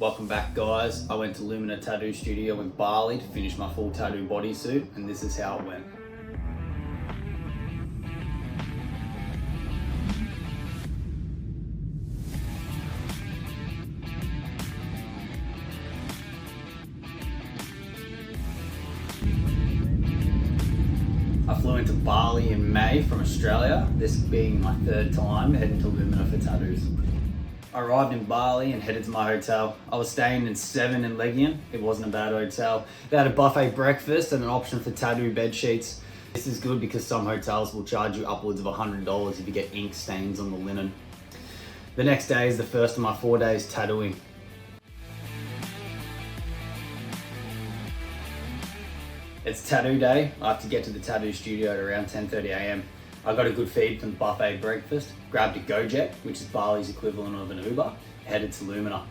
Welcome back, guys. I went to Lumina Tattoo Studio in Bali to finish my full tattoo bodysuit, and this is how it went. I flew into Bali in May from Australia, this being my third time heading to Lumina for tattoos. I arrived in Bali and headed to my hotel. I was staying in 7 in Legion. It wasn't a bad hotel. They had a buffet breakfast and an option for tattoo bed sheets. This is good because some hotels will charge you upwards of $100 if you get ink stains on the linen. The next day is the first of my 4 days tattooing. It's tattoo day. I have to get to the tattoo studio at around 10:30 a.m. I got a good feed from the buffet breakfast, grabbed a Gojek, which is Bali's equivalent of an Uber, headed to Lumina.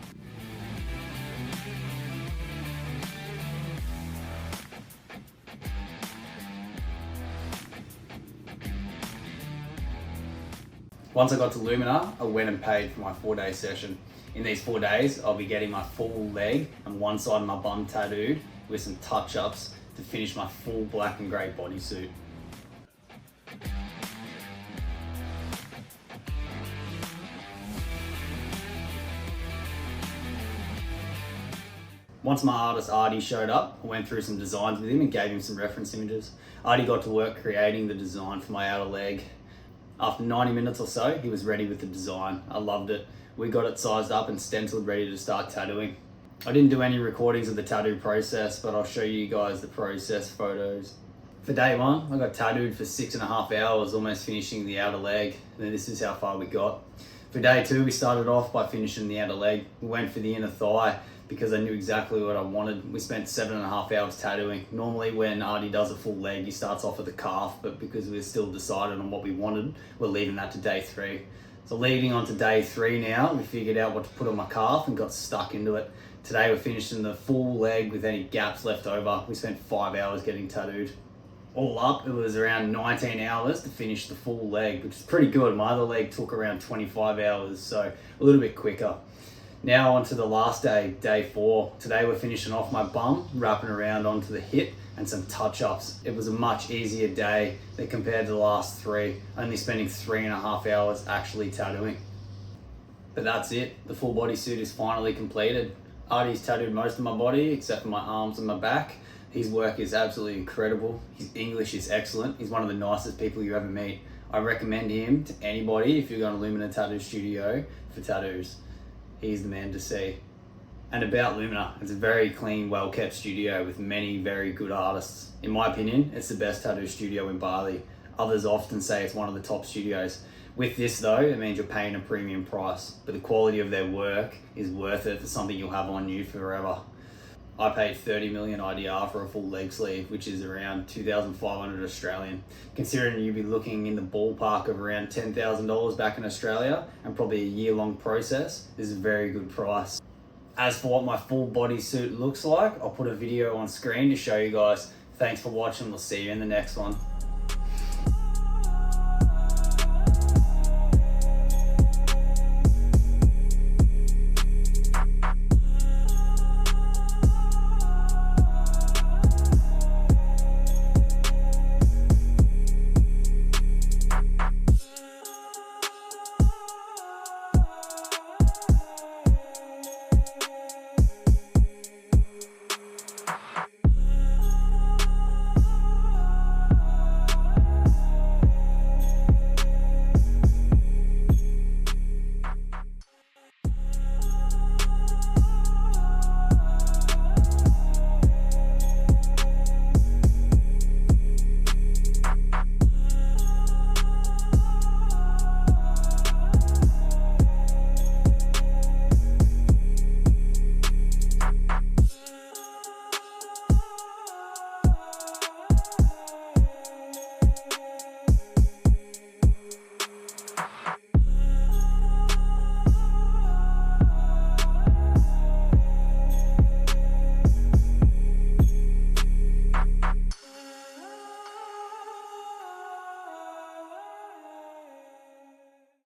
Once I got to Lumina, I went and paid for my 4-day session. In these 4 days, I'll be getting my full leg and one side of my bum tattooed with some touch-ups to finish my full black and grey bodysuit. Once my artist Adi showed up, I went through some designs with him and gave him some reference images. Adi got to work creating the design for my outer leg. After 90 minutes or so, he was ready with the design. I loved it. We got it sized up and stenciled, ready to start tattooing. I didn't do any recordings of the tattoo process, but I'll show you guys the process photos. For day one, I got tattooed for 6.5 hours, almost finishing the outer leg. And this is how far we got. For day two, we started off by finishing the outer leg. We went for the inner thigh because I knew exactly what I wanted. We spent 7.5 hours tattooing. Normally when Adi does a full leg, he starts off with the calf, but because we're still decided on what we wanted, we're leaving that to day 3. So leading on to day 3 now, we figured out what to put on my calf and got stuck into it. Today we're finishing the full leg with any gaps left over. We spent 5 hours getting tattooed. All up, it was around 19 hours to finish the full leg, which is pretty good. My other leg took around 25 hours, so a little bit quicker. Now on to the last day, day 4. Today we're finishing off my bum, wrapping around onto the hip and some touch-ups. It was a much easier day than compared to the last 3, only spending 3.5 hours actually tattooing. But that's it, the full bodysuit is finally completed. Adi's tattooed most of my body except for my arms and my back. His work is absolutely incredible. His English is excellent. He's one of the nicest people you ever meet. I recommend him to anybody if you're going to Lumina Tattoo Studio for tattoos. He's the man to see. And about Lumina, it's a very clean, well-kept studio with many very good artists. In my opinion, it's the best tattoo studio in Bali. Others often say it's one of the top studios. With this though, it means you're paying a premium price, but the quality of their work is worth it for something you'll have on you forever. I paid 30 million IDR for a full leg sleeve, which is around 2,500 Australian. Considering you'd be looking in the ballpark of around $10,000 back in Australia and probably a year-long process, this is a very good price. As for what my full bodysuit looks like, I'll put a video on screen to show you guys. Thanks for watching, we'll see you in the next one.